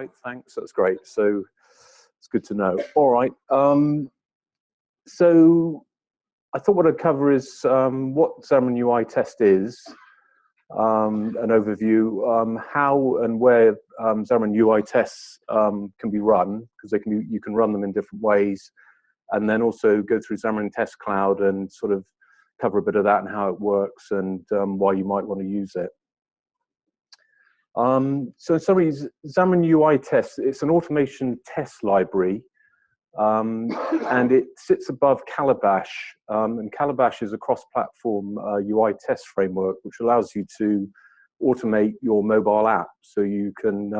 Right, thanks, that's great. So it's good to know. All right. So I thought what I'd cover is what Xamarin UI test is, an overview, how and where Xamarin UI tests can be run, because you can run them in different ways, and then also go through Xamarin Test Cloud and sort of cover a bit of that and how it works and why you might want to use it. So in summary, Xamarin UI tests, it's an automation test library, and it sits above Calabash, and Calabash is a cross-platform UI test framework which allows you to automate your mobile app. So you can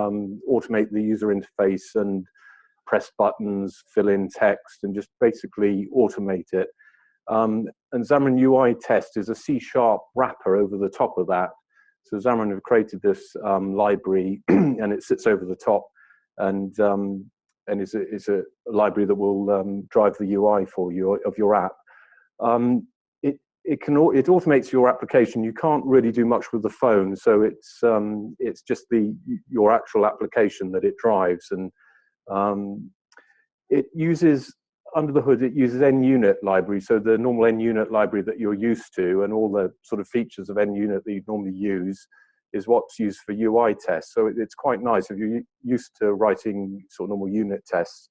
automate the user interface and press buttons, fill in text, and just basically automate it. And Xamarin UI test is a C# wrapper over the top of that. So Xamarin have created this library, and it sits over the top, and is a library that will drive the UI for you of your app. It automates your application. You can't really do much with the phone, so it's just your actual application that it drives, and it uses. Under the hood, it uses NUnit library, so the normal NUnit library that you're used to, and all the sort of features of NUnit that you normally use, is what's used for UI tests. So it's quite nice. If you're used to writing sort of normal unit tests,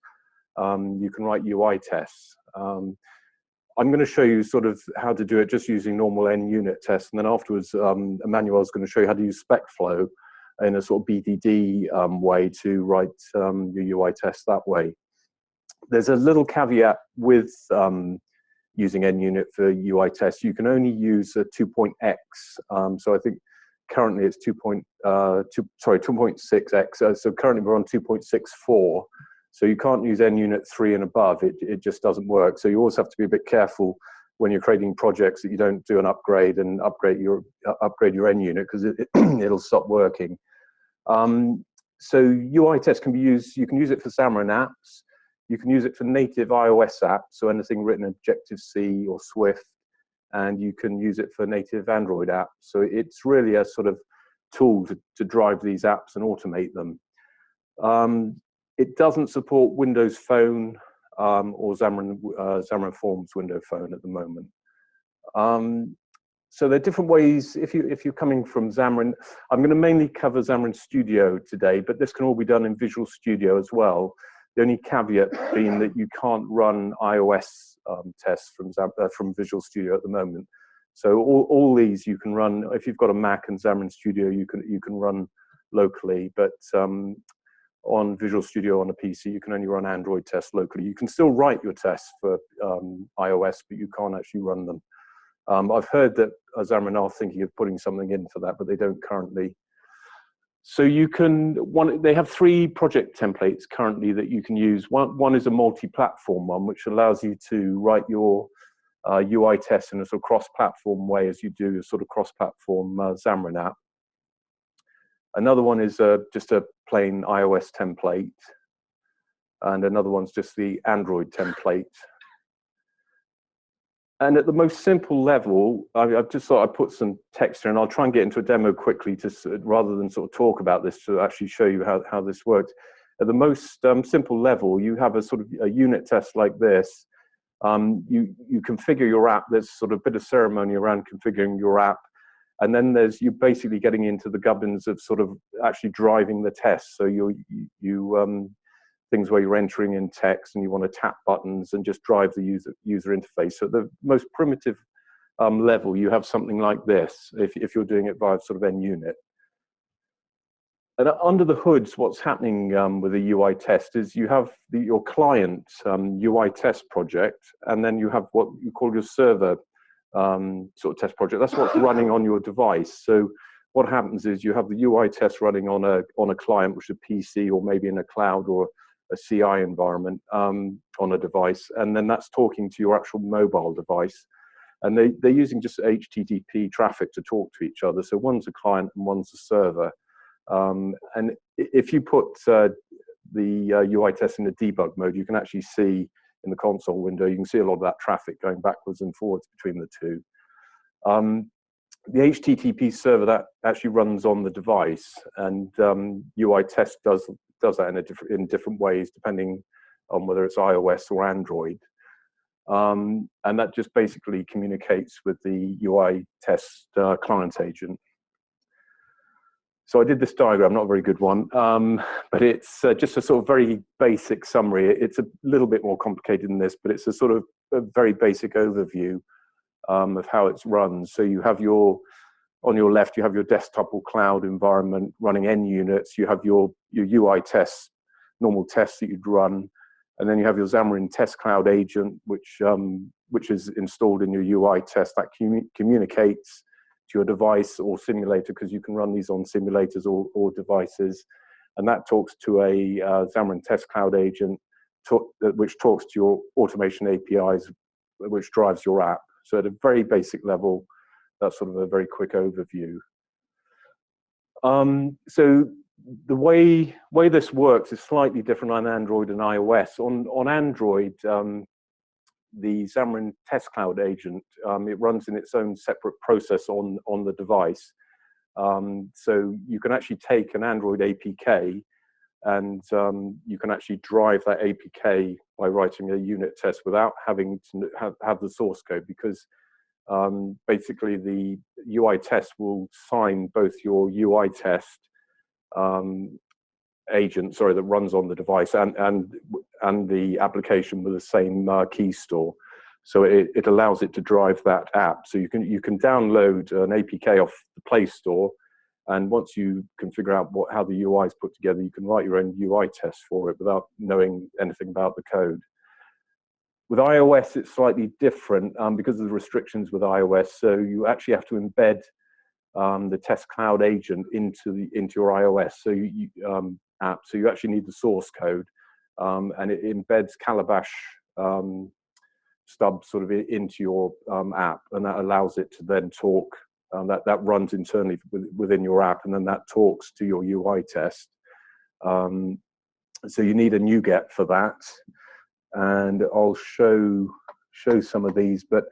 you can write UI tests. I'm going to show you sort of how to do it just using normal NUnit tests, and then afterwards, Emmanuel is going to show you how to use SpecFlow in a sort of BDD way to write your UI tests that way. There's a little caveat with using NUnit for UI tests. You can only use a 2.x. So I think currently it's 2.6x. So currently we're on 2.64. So you can't use NUnit 3 and above. It just doesn't work. So you always have to be a bit careful when you're creating projects that you don't do an upgrade and upgrade your NUnit, because it'll stop working. So UI tests can be used. You can use it for Xamarin apps. You can use it for native iOS apps, so anything written in Objective-C or Swift, and you can use it for native Android apps. So it's really a sort of tool to drive these apps and automate them. It doesn't support Windows Phone or Xamarin Forms Windows Phone at the moment. So there are different ways. If you're coming from Xamarin, I'm going to mainly cover Xamarin Studio today, but this can all be done in Visual Studio as well. The only caveat being that you can't run iOS tests from Visual Studio at the moment. So all these you can run if you've got a Mac and Xamarin Studio. You can run locally, but on Visual Studio on a PC, you can only run Android tests locally. You can still write your tests for iOS, but you can't actually run them. I've heard that Xamarin are thinking of putting something in for that, but they don't currently. So they have 3 project templates currently that you can use. One is a multi-platform one, which allows you to write your UI tests in a sort of cross-platform way as you do a sort of cross-platform Xamarin app. Another one is just a plain iOS template, and another one's just the Android template. And at the most simple level, I've just thought I'd put some text here, and I'll try and get into a demo quickly rather than sort of talk about this, to actually show you how this works. At the most simple level, you have a sort of a unit test like this. You configure your app. There's sort of a bit of ceremony around configuring your app. And then you're basically getting into the gubbins of sort of actually driving the test. So things where you're entering in text and you want to tap buttons and just drive the user interface. So at the most primitive level, you have something like this, if you're doing it via sort of NUnit. And under the hoods, what's happening with a UI test is you have your client UI test project, and then you have what you call your server sort of test project. That's what's running on your device. So what happens is you have the UI test running on a client, which is a PC or maybe in a cloud or a CI environment on a device, and then that's talking to your actual mobile device, and they're using just HTTP traffic to talk to each other. So one's a client and one's a server, and if you put the UI test in the debug mode, you can actually see in the console window, you can see a lot of that traffic going backwards and forwards between the two. The HTTP server that actually runs on the device, and UI test does does that in different ways depending on whether it's iOS or Android. And that just basically communicates with the UI test client agent. So I did this diagram, not a very good one, but it's just a sort of very basic summary. It's a little bit more complicated than this, but it's a sort of a very basic overview of how it's run. So you have on your left, you have your desktop or cloud environment running N units. You have your UI tests, normal tests that you'd run. And then you have your Xamarin Test Cloud agent, which is installed in your UI test that communicates to your device or simulator, because you can run these on simulators or devices. And that talks to a Xamarin Test Cloud agent, which talks to your automation APIs, which drives your app. So at a very basic level, that's sort of a very quick overview. So the way this works is slightly different on Android and iOS. On Android, the Xamarin Test Cloud agent, it runs in its own separate process on the device. So you can actually take an Android APK and you can actually drive that APK by writing a unit test without having to have the source code, because basically the UI test will sign both your UI test agent, that runs on the device and the application with the same key store. So it allows it to drive that app. So you can download an APK off the Play Store, and once you can figure out how the UI is put together, you can write your own UI test for it without knowing anything about the code. With iOS, it's slightly different because of the restrictions with iOS. So you actually have to embed the Test Cloud agent into your iOS app. So you actually need the source code, and it embeds Calabash stub sort of into your app, and that allows it to then talk. That runs internally within your app, and then that talks to your UI test. So you need a NuGet for that, and I'll show some of these. But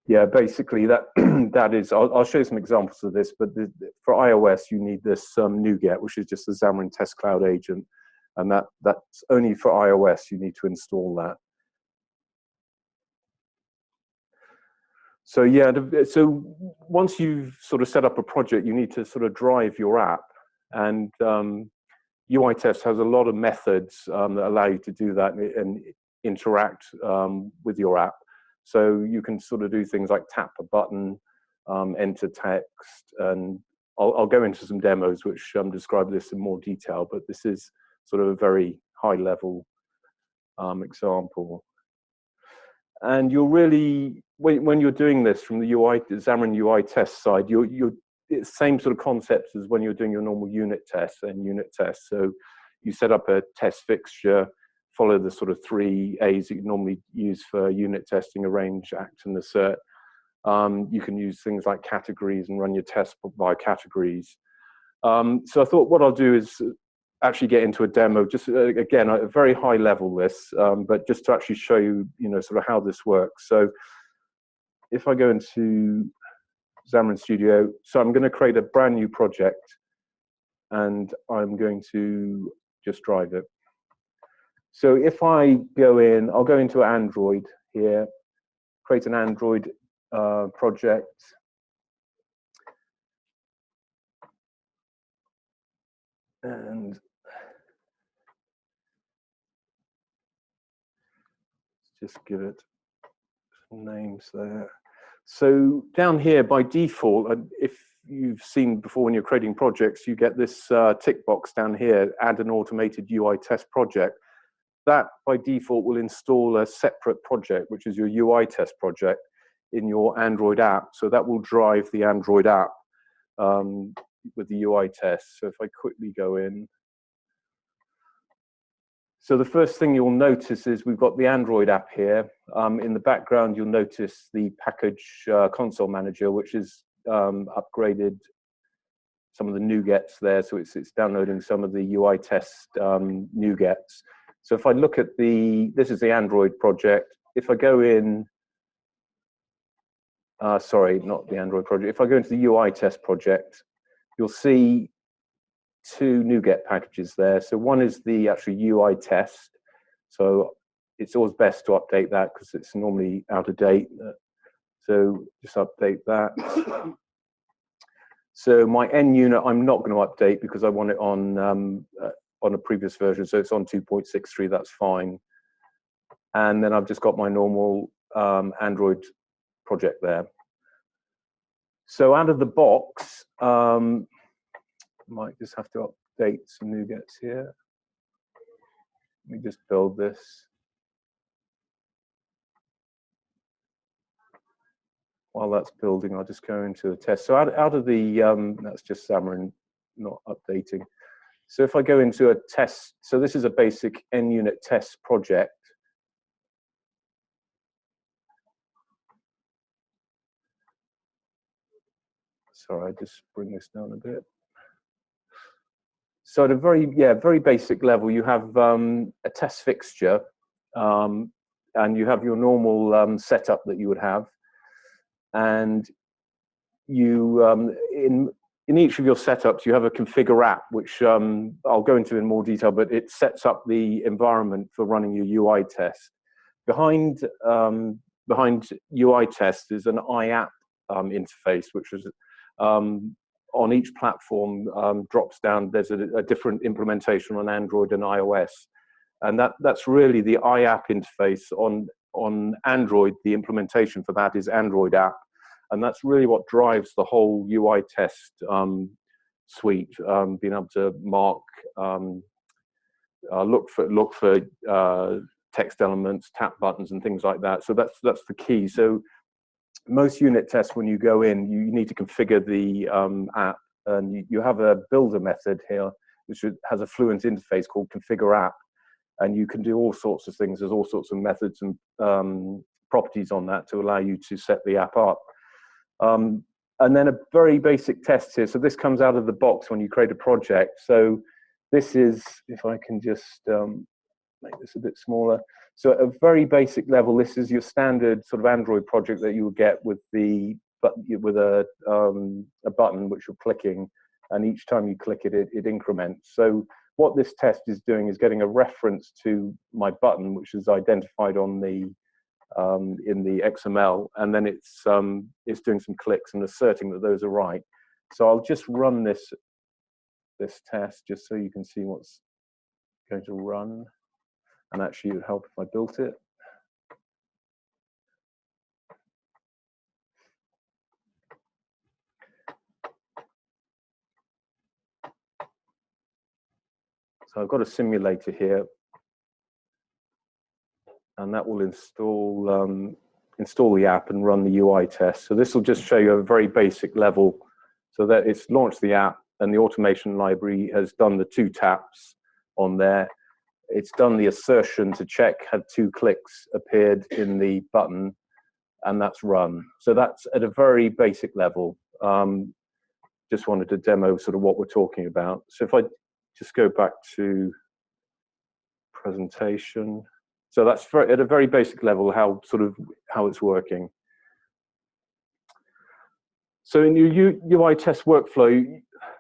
yeah, basically that is. I'll show you some examples of this. But for iOS, you need this NuGet, which is just the Xamarin Test Cloud agent, and that's only for iOS. You need to install that. So yeah, so once you've sort of set up a project, you need to sort of drive your app, and UI test has a lot of methods that allow you to do that and interact with your app. So you can sort of do things like tap a button, enter text, and I'll go into some demos which describe this in more detail, but this is sort of a very high level example. And you're really, when you're doing this from the Xamarin UI test side, it's the same sort of concepts as when you're doing your normal unit tests and unit tests. So you set up a test fixture, follow the sort of 3 A's that you normally use for unit testing: arrange, act, and assert. You can use things like categories and run your tests by categories. So I thought what I'll do is actually get into a demo, just again, at a very high level this, but just to actually show you, sort of how this works. So if I go into Xamarin Studio, so I'm going to create a brand new project, and I'm going to just drive it. So if I go in, I'll go into Android here, create an Android project. And just give it some names there. So down here by default, if you've seen before when you're creating projects, you get this tick box down here, add an automated UI test project. That by default will install a separate project, which is your UI test project in your Android app. So that will drive the Android app with the UI test. So if I quickly go in. So the first thing you'll notice is we've got the Android app here. In the background, you'll notice the package console manager, which is upgraded some of the NuGets there. So it's downloading some of the UI test NuGets. So if I look at this is the Android project. If I go in, sorry, not the Android project. If I go into the UI test project, you'll see two NuGet packages there. So one is the actual UI test. So it's always best to update that because it's normally out of date. So just update that. So my N unit, I'm not going to update because I want it on a previous version. So it's on 2.63, that's fine. And then I've just got my normal Android project there. So out of the box, might just have to update some NuGets here. Let me just build this. While that's building, I'll just go into the test. So out of the, that's just Xamarin not updating. So if I go into a test, so this is a basic N-unit test project. Sorry, I just bring this down a bit. So at a very basic level, you have a test fixture, and you have your normal setup that you would have. And you, in each of your setups, you have a configure app, which I'll go into in more detail, but it sets up the environment for running your UI test. Behind UI test is an iApp interface, which is on each platform drops down. There's a different implementation on Android and iOS, and that's really the iApp interface. On Android, the implementation for that is Android app. And that's really what drives the whole UI test suite, being able to mark, look for text elements, tap buttons, and things like that. So that's the key. So most unit tests, when you go in, you need to configure the app, and you have a builder method here, which has a fluent interface called configure app, and you can do all sorts of things. There's all sorts of methods and properties on that to allow you to set the app up. And then a very basic test here. So this comes out of the box when you create a project. So this is, if I can just make this a bit smaller. So at a very basic level, this is your standard sort of Android project that you would get with a button which you're clicking, and each time you click it, it increments. So what this test is doing is getting a reference to my button, which is identified on the in the XML, and then it's doing some clicks and asserting that those are right. So I'll just run this test just so you can see what's going to run, and actually it would help if I built it. So I've got a simulator here, and that will install the app and run the UI test. So this will just show you a very basic level, so that it's launched the app and the automation library has done the 2 taps on there. It's done the assertion to check had 2 clicks appeared in the button, and that's run. So that's at a very basic level. Just wanted to demo sort of what we're talking about. So if I just go back to presentation. So that's at a very basic level how it's working. So in your UI test workflow,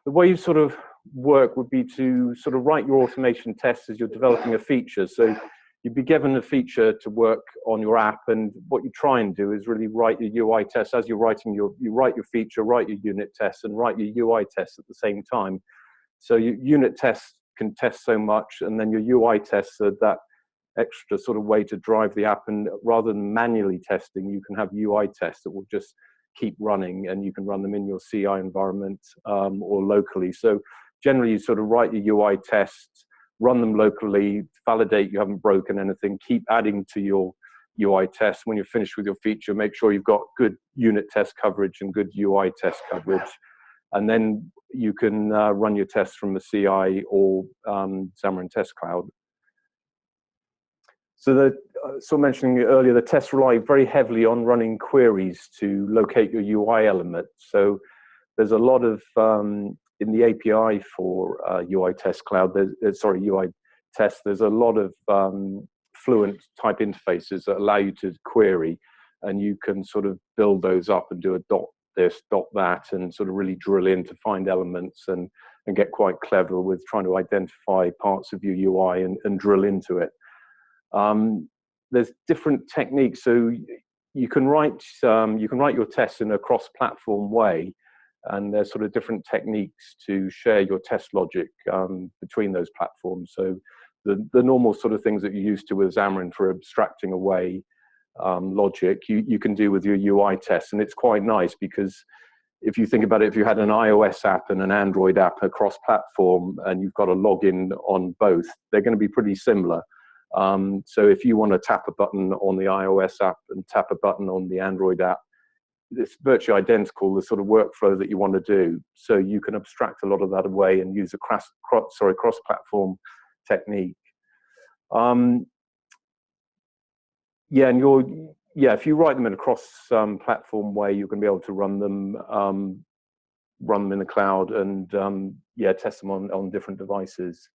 the way you sort of work would be to sort of write your automation tests as you're developing a feature. So you'd be given a feature to work on your app, and what you try and do is really write your UI tests as you're writing you write your feature, write your unit tests, and write your UI tests at the same time. So your unit tests can test so much, and then your UI tests are that extra sort of way to drive the app, and rather than manually testing, you can have UI tests that will just keep running, and you can run them in your CI environment or locally. So generally you sort of write your UI tests, run them locally, validate you haven't broken anything, keep adding to your UI tests. When you're finished with your feature, make sure you've got good unit test coverage and good UI test coverage, and then you can run your tests from the CI or Xamarin Test Cloud. So mentioning earlier, the tests rely very heavily on running queries to locate your UI element. So there's a lot of, in the API for UI Test Cloud, UI Test, there's a lot of fluent type interfaces that allow you to query, and you can sort of build those up and do a dot this, dot that, and sort of really drill in to find elements and and get quite clever with trying to identify parts of your UI and drill into it. There's different techniques, so you can write your tests in a cross-platform way, and there's sort of different techniques to share your test logic between those platforms. So the normal sort of things that you're used to with Xamarin for abstracting away logic, you can do with your UI tests, and it's quite nice because if you think about it, if you had an iOS app and an Android app across platform and you've got a login on both, they're going to be pretty similar. So if you want to tap a button on the iOS app and tap a button on the Android app, it's virtually identical, the sort of workflow that you want to do. So you can abstract a lot of that away and use a cross-platform technique. Yeah, and if you write them in a cross-platform way, you're going to be able to run them in the cloud and test them on different devices.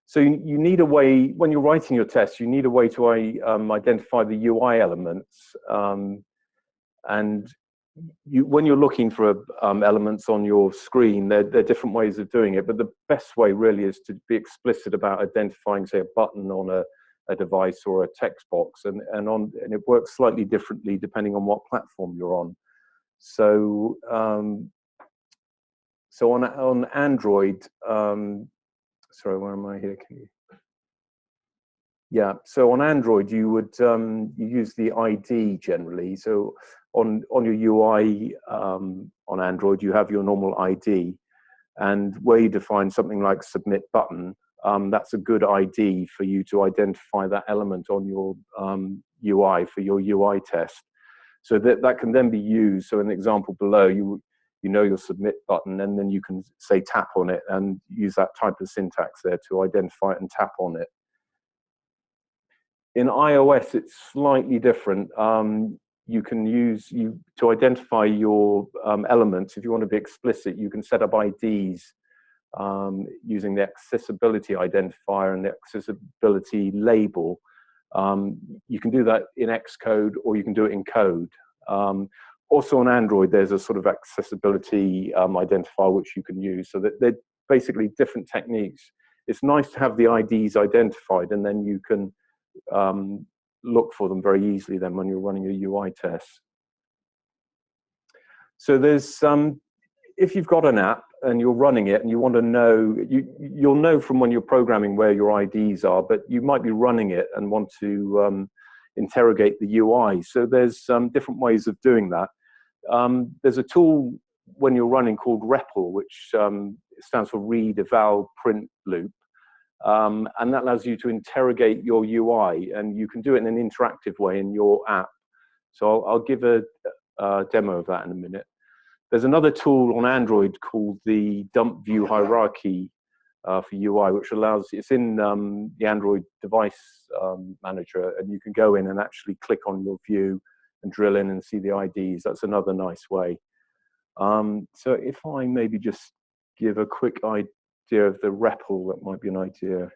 So you need a way, when you're writing your tests, you need a way to identify the UI elements. And when you're looking for elements on your screen, there are different ways of doing it, but the best way really is to be explicit about identifying, say, a button on a device or a text box, and it works slightly differently depending on what platform you're on. So on Android, sorry, where am I here? Yeah, so on Android you would you use the ID generally. So on your UI on Android you have your normal ID, and where you define something like submit button, that's a good ID for you to identify that element on your UI for your UI test. So that can then be used. So in the example below, you know your submit button, and then you can say tap on it and use that type of syntax there to identify it and tap on it. In iOS, it's slightly different. You can use to identify your elements. If you want to be explicit, you can set up IDs using the accessibility identifier and the accessibility label. You can do that in Xcode, or you can do it in code. Also on Android, there's a sort of accessibility identifier which you can use. So that they're basically different techniques. It's nice to have the IDs identified, and then you can look for them very easily then when you're running your UI tests. So there's if you've got an app and you're running it and you want to know, you'll know from when you're programming where your IDs are, but you might be running it and want to interrogate the UI. So there's different ways of doing that. There's a tool when you're running called REPL, which stands for read, eval, print loop. And that allows you to interrogate your UI, and you can do it in an interactive way in your app. So I'll give a demo of that in a minute. There's another tool on Android called the dump view hierarchy for UI, which allows, it's in the Android device manager, and you can go in and actually click on your view and drill in and see the IDs. That's another nice way. So if I maybe just give a quick idea of the REPL, that might be an idea.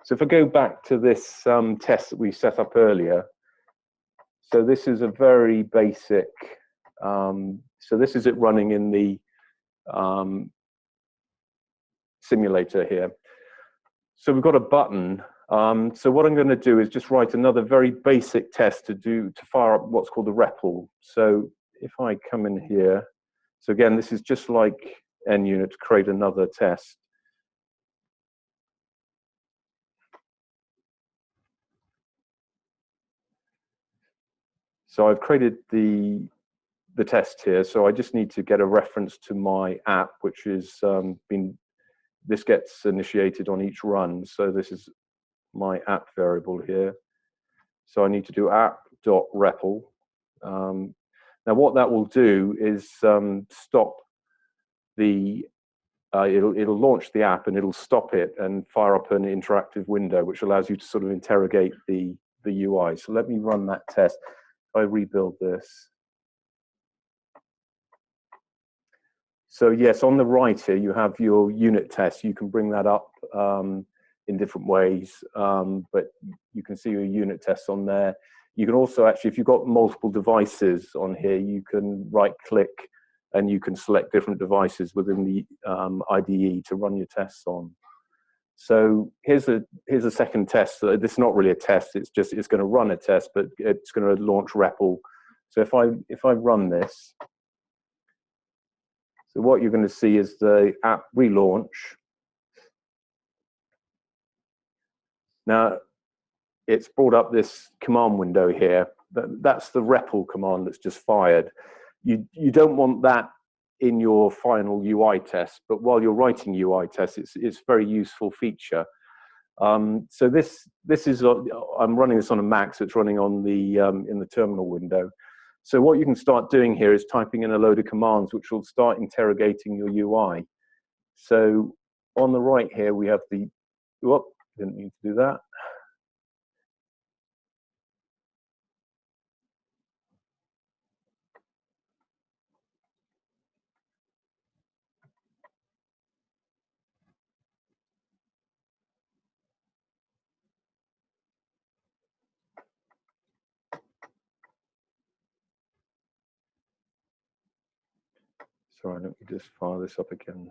So if I go back to this test that we set up earlier, so this is a very basic, so this is it running in the simulator here. So we've got a button. So what I'm going to do is just write another very basic test to fire up what's called the REPL. So if I come in here, so again, this is just like NUnit to create another test. So I've created the test here. So I just need to get a reference to my app, which is this gets initiated on each run. So this is my app variable here. So I need to do app.REPL. Now what that will do is stop the, it'll launch the app and it'll stop it and fire up an interactive window, which allows you to sort of interrogate the UI. So let me run that test. If I rebuild this. So yes, on the right here, you have your unit test. You can bring that up in different ways, but you can see your unit tests on there. You can also actually, if you've got multiple devices on here, you can right click and you can select different devices within the IDE to run your tests on. So here's a second test. This is not really a test. It's going to run a test, but it's going to launch REPL. So if I run this, so what you're going to see is the app relaunch. Now it's brought up this command window here. That's the REPL command that's just fired. You don't want that in your final UI test, but while you're writing UI tests, it's a very useful feature. So this is I'm running this on a Mac, so it's running on the in the terminal window. So what you can start doing here is typing in a load of commands which will start interrogating your UI. So on the right here we have the whoop, didn't mean to do that. Sorry, let me just fire this up again.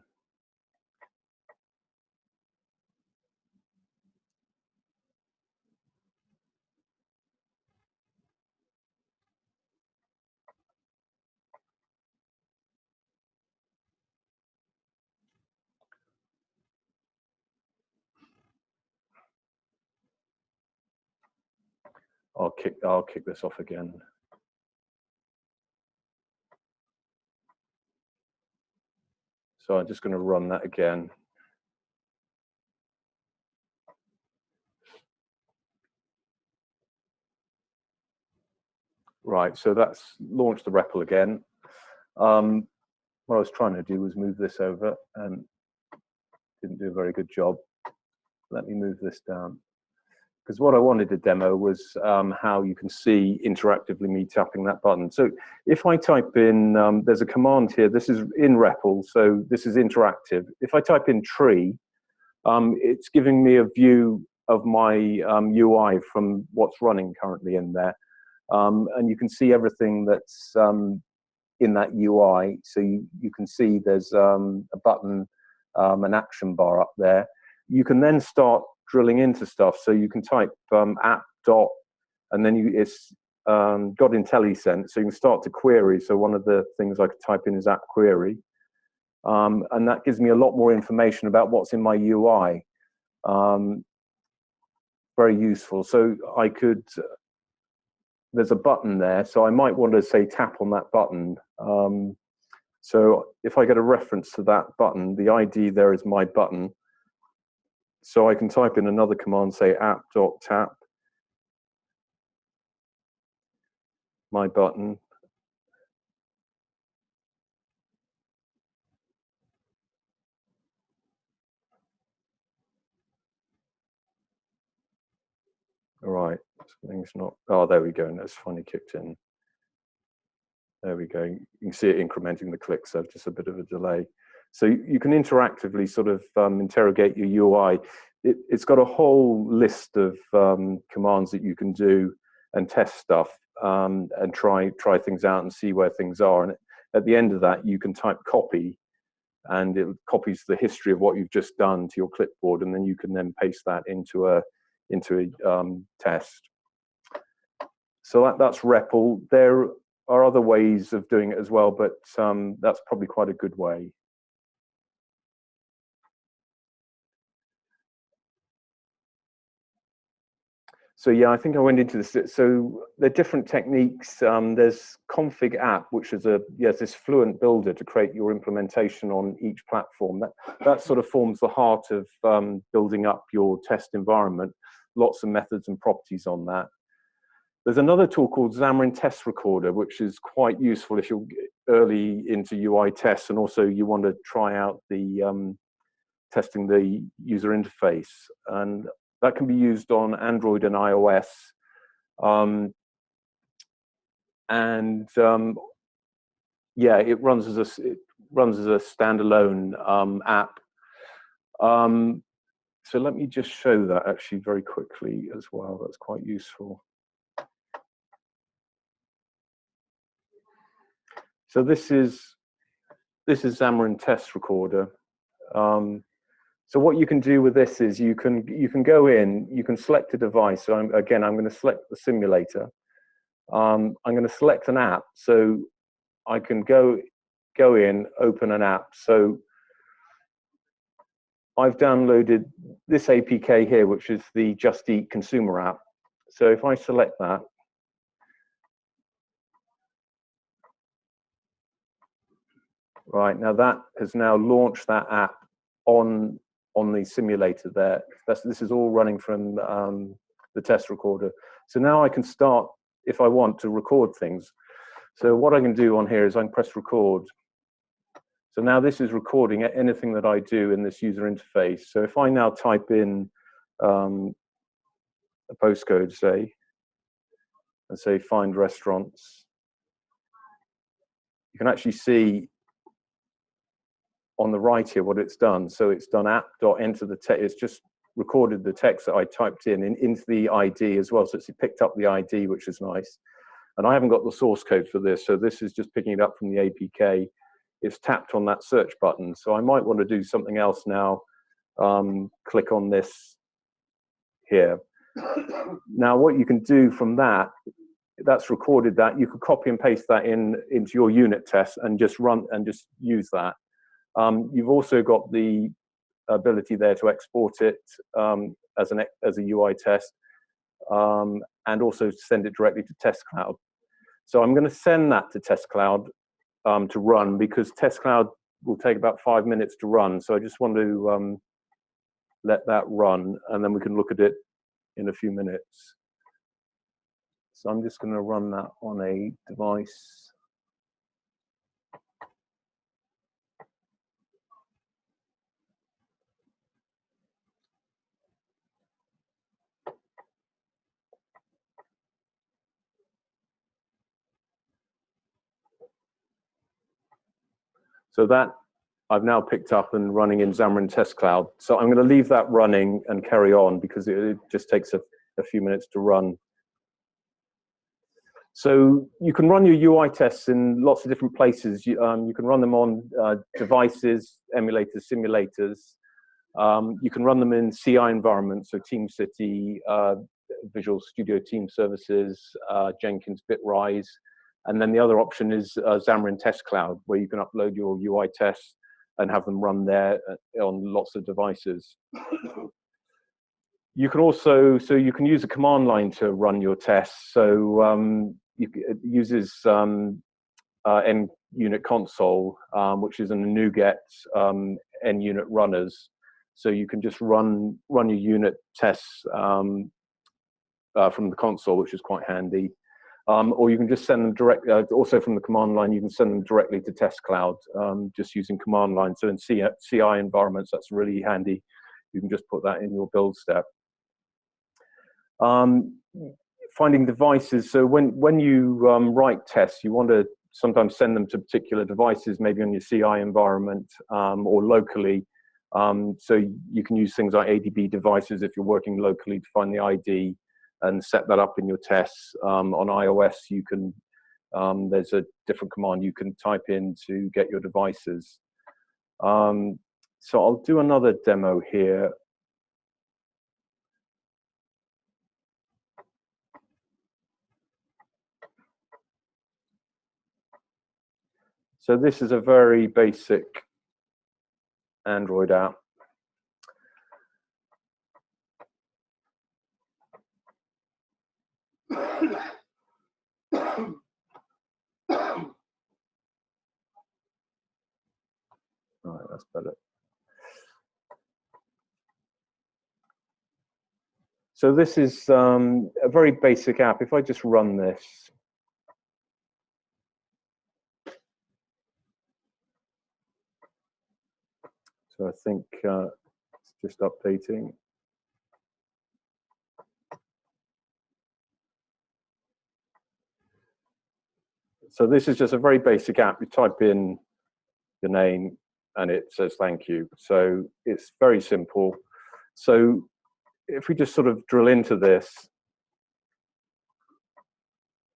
I'll kick this off again. So I'm just going to run that again. Right, so that's launched the REPL again. What I was trying to do was move this over and didn't do a very good job. Let me move this down. Because what I wanted to demo was how you can see interactively me tapping that button. So if I type in, there's a command here, this is in REPL, so this is interactive. If I type in tree, it's giving me a view of my UI from what's running currently in there. And you can see everything that's in that UI. So you can see there's a button, an action bar up there. You can then start drilling into stuff. So you can type app dot, and then it's got IntelliSense, so you can start to query. So one of the things I could type in is app query. And that gives me a lot more information about what's in my UI. Very useful. So I could, there's a button there, so I might want to say tap on that button. So if I get a reference to that button, the ID there is my button. So I can type in another command, say app.tap, my button. All right, something's not, oh, there we go, and that's finally kicked in. There we go, you can see it incrementing the clicks, so just a bit of a delay. So you can interactively sort of interrogate your UI. It's got a whole list of commands that you can do and test stuff and try things out and see where things are. And at the end of that, you can type copy, and it copies the history of what you've just done to your clipboard, and then you can then paste that into a test. So that's REPL. There are other ways of doing it as well, but that's probably quite a good way. So yeah, I think I went into this. So there are different techniques. There's config app, which is this fluent builder to create your implementation on each platform. That sort of forms the heart of building up your test environment. Lots of methods and properties on that. There's another tool called Xamarin Test Recorder, which is quite useful if you're early into UI tests and also you want to try out the testing the user interface. And that can be used on Android and iOS. Yeah, it runs as a standalone app. So let me just show that actually very quickly as well. That's quite useful. So this is this is Xamarin Test Recorder. So what you can do with this is you can go in, you can select a device. So I'm going to select the simulator. I'm going to select an app, so I can go in, open an app. So I've downloaded this APK here, which is the Just Eat consumer app. So if I select that, right, now that has now launched that app on the simulator there. This is all running from the test recorder. So now I can start, if I want, to record things. So what I can do on here is I can press record. So now this is recording anything that I do in this user interface. So if I now type in a postcode, say, and say find restaurants, you can actually see on the right here what it's done. So it's done app.enter the text. It's just recorded the text that I typed into the ID as well. So it's picked up the ID, which is nice. And I haven't got the source code for this. So this is just picking it up from the APK. It's tapped on that search button. So I might want to do something else now. Click on this here. Now what you can do from that's recorded that. You could copy and paste that into your unit test and just use that. You've also got the ability there to export it as a UI test, and also send it directly to Test Cloud. So I'm going to send that to Test Cloud to run, because Test Cloud will take about 5 minutes to run. So I just want to let that run, and then we can look at it in a few minutes. So I'm just going to run that on a device. So that I've now picked up and running in Xamarin Test Cloud. So I'm going to leave that running and carry on, because it just takes a few minutes to run. So you can run your UI tests in lots of different places. You can run them on devices, emulators, simulators. You can run them in CI environments, so TeamCity, Visual Studio Team Services, Jenkins, Bitrise. And then the other option is Xamarin Test Cloud, where you can upload your UI tests and have them run there on lots of devices. You can also, you can use a command line to run your tests. So it uses NUnit console, which is an NuGet NUnit runners. So you can just run your unit tests from the console, which is quite handy. Or you can just send them directly, also from the command line, you can send them directly to Test Cloud, just using command line. So in CI environments, that's really handy. You can just put that in your build step. Finding devices. So when you write tests, you want to sometimes send them to particular devices, maybe on your CI environment or locally. So you can use things like ADB devices if you're working locally to find the ID and set that up in your tests. On iOS, you can, there's a different command you can type in to get your devices. So I'll do another demo here. So this is a very basic Android app. All right, that's better. So this is a very basic app. If I just run this, so I think it's just updating. So this is just a very basic app. You type in your name and it says thank you. So it's very simple. So if we just sort of drill into this,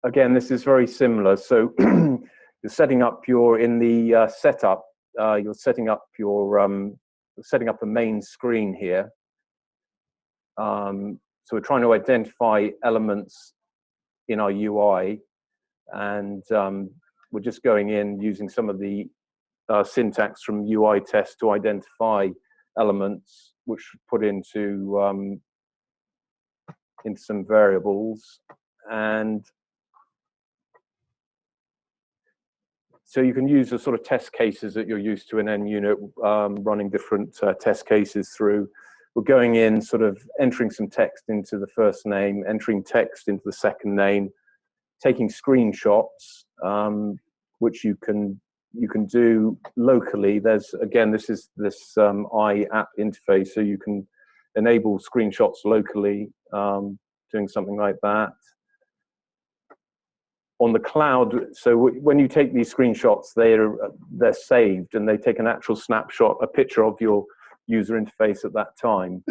again, this is very similar. So you're setting up in the setup you're setting up a main screen here. So we're trying to identify elements in our UI, and we're just going in using some of the syntax from UI test to identify elements, which put into some variables. And so you can use the sort of test cases that you're used to in NUnit, running different test cases through. We're going in, sort of entering some text into the first name, entering text into the second name, taking screenshots, which you can do locally. There's, again, this is this I app interface, so you can enable screenshots locally, doing something like that. On the cloud, so when you take these screenshots, they're saved, and they take an actual snapshot, a picture of your user interface at that time.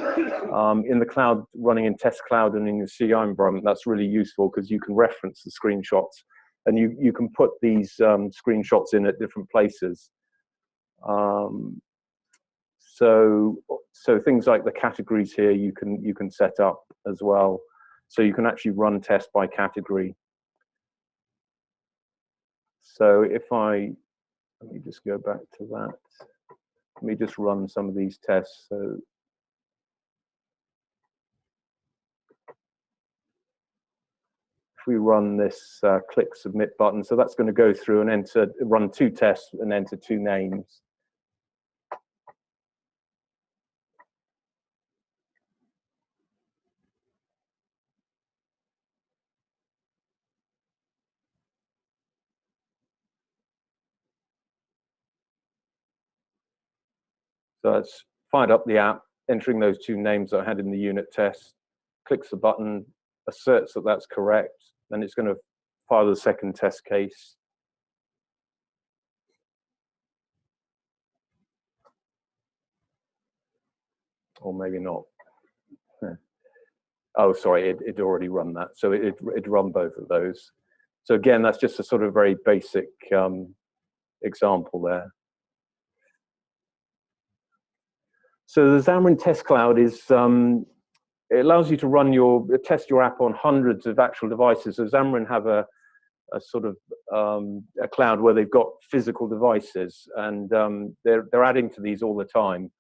In the cloud, running in test cloud and in your CI environment, that's really useful because you can reference the screenshots, and you can put these screenshots in at different places. So things like the categories here, you can set up as well, so you can actually run tests by category. So let me just go back to that. Let me just run some of these tests. So if we run this click submit button, so that's going to go through and run 2 tests and enter 2 names. So it's fired up the app, entering those 2 names that I had in the unit test, clicks the button, asserts that that's correct, then it's going to fire the second test case. Or maybe not. Oh, sorry, it already run that. So it run both of those. So again, that's just a sort of very basic example there. So the Xamarin Test Cloud is, it allows you to test your app on hundreds of actual devices. So Xamarin have a sort of a cloud where they've got physical devices, and they're adding to these all the time.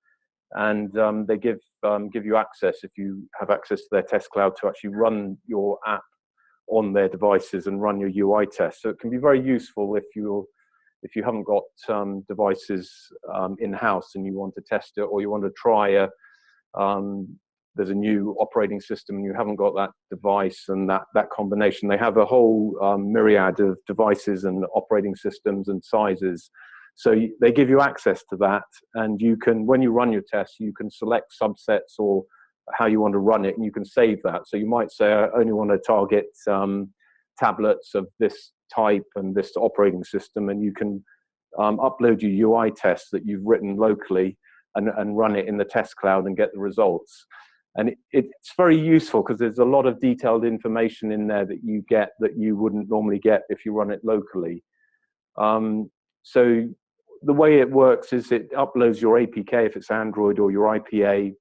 And they give you access, if you have access to their test cloud, to actually run your app on their devices and run your UI tests. So it can be very useful if you haven't got devices in-house and you want to test it, or you want to try there's a new operating system and you haven't got that device and that combination. They have a whole myriad of devices and operating systems and sizes. So they give you access to that, and you can, when you run your tests, you can select subsets or how you want to run it, and you can save that. So you might say, I only want to target tablets of this type and this operating system, and you can upload your UI tests that you've written locally and run it in the test cloud and get the results. And it's very useful because there's a lot of detailed information in there that you get that you wouldn't normally get if you run it locally. So the way it works is it uploads your APK, if it's Android, or your IPA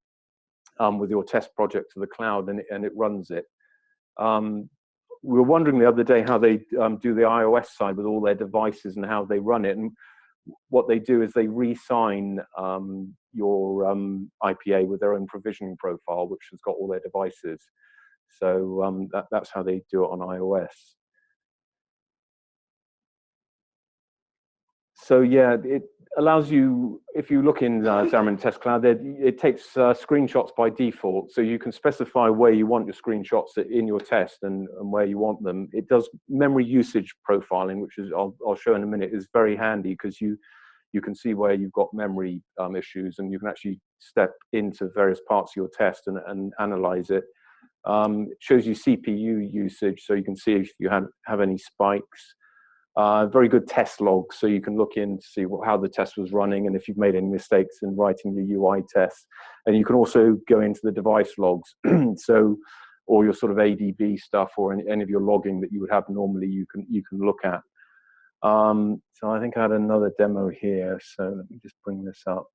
with your test project to the cloud, and it runs it. We were wondering the other day how they do the iOS side with all their devices and how they run it. And what they do is they re-sign your IPA with their own provisioning profile, which has got all their devices. So that's how they do it on iOS. So yeah, it allows you, if you look in Xamarin Test Cloud, it takes screenshots by default. So you can specify where you want your screenshots in your test and where you want them. It does memory usage profiling, which is I'll show in a minute, is very handy because you can see where you've got memory issues, and you can actually step into various parts of your test and analyze it. It shows you CPU usage, so you can see if you have any spikes. Very good test logs, so you can look in to see how the test was running and if you've made any mistakes in writing your UI tests. And you can also go into the device logs, so all your sort of ADB stuff or any of your logging that you would have normally, you can look at. So I think I had another demo here, so let me just bring this up.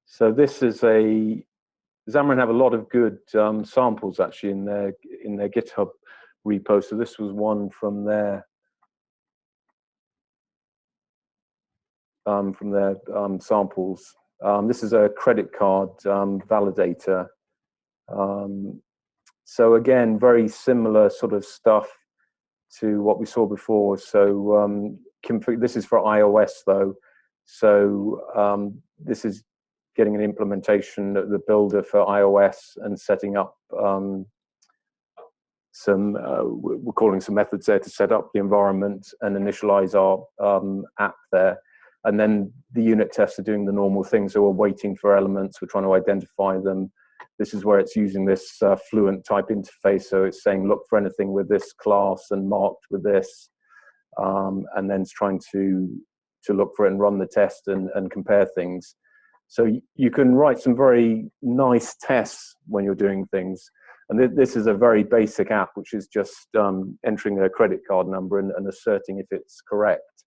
So this is Xamarin have a lot of good samples actually in their GitHub repo. So this was one from their samples. This is a credit card validator. So again, very similar sort of stuff to what we saw before. So this is for iOS though. So this is getting an implementation of the builder for iOS and setting up we're calling some methods there to set up the environment and initialize our app there. And then the unit tests are doing the normal things. So we're waiting for elements, we're trying to identify them. This is where it's using this Fluent type interface. So it's saying, look for anything with this class and marked with this. And then it's trying to look for it and run the test and compare things. So you can write some very nice tests when you're doing things. And this is a very basic app, which is just entering a credit card number and asserting if it's correct.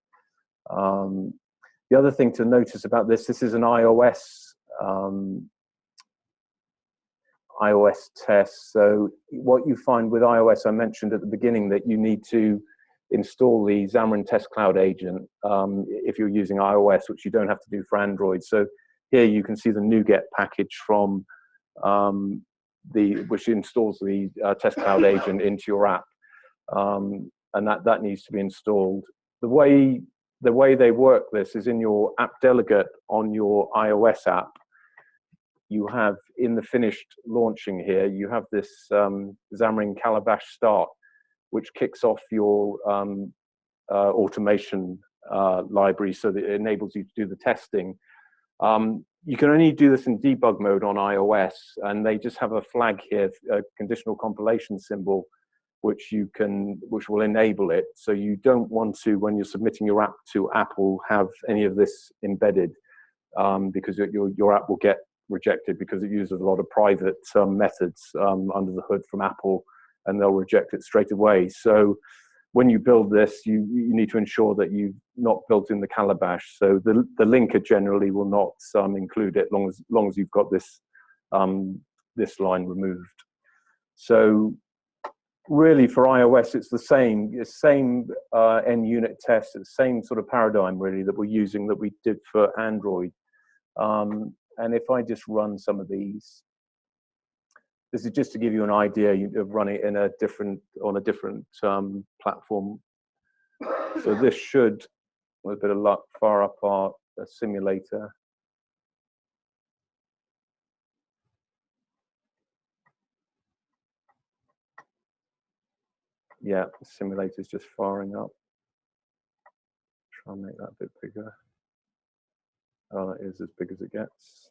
The other thing to notice about this is an iOS test. So what you find with iOS, I mentioned at the beginning that you need to install the Xamarin Test Cloud agent if you're using iOS, which you don't have to do for Android. So here you can see the NuGet package from which installs the Test Cloud agent into your app, and that needs to be installed. The way they work this is in your app delegate on your iOS app. You have in the finished launching here, you have this Xamarin Calabash start, which kicks off your automation library so that it enables you to do the testing. You can only do this in debug mode on iOS, and they just have a flag here, a conditional compilation symbol, which will enable it. So you don't want to, when you're submitting your app to Apple, have any of this embedded, because your app will get rejected because it uses a lot of private methods under the hood from Apple, and they'll reject it straight away. So when you build this, you need to ensure that you've not built in the Calabash. So the linker generally will not include it, long as you've got this this line removed. So really for iOS, it's the same end unit test, it's the same sort of paradigm really that we're using that we did for Android. And if I just run some of these, this is just to give you an idea of running it on a different platform. So this should, with a bit of luck, fire up our simulator. Yeah, the simulator is just firing up. Try and make that a bit bigger. Oh, that is as big as it gets.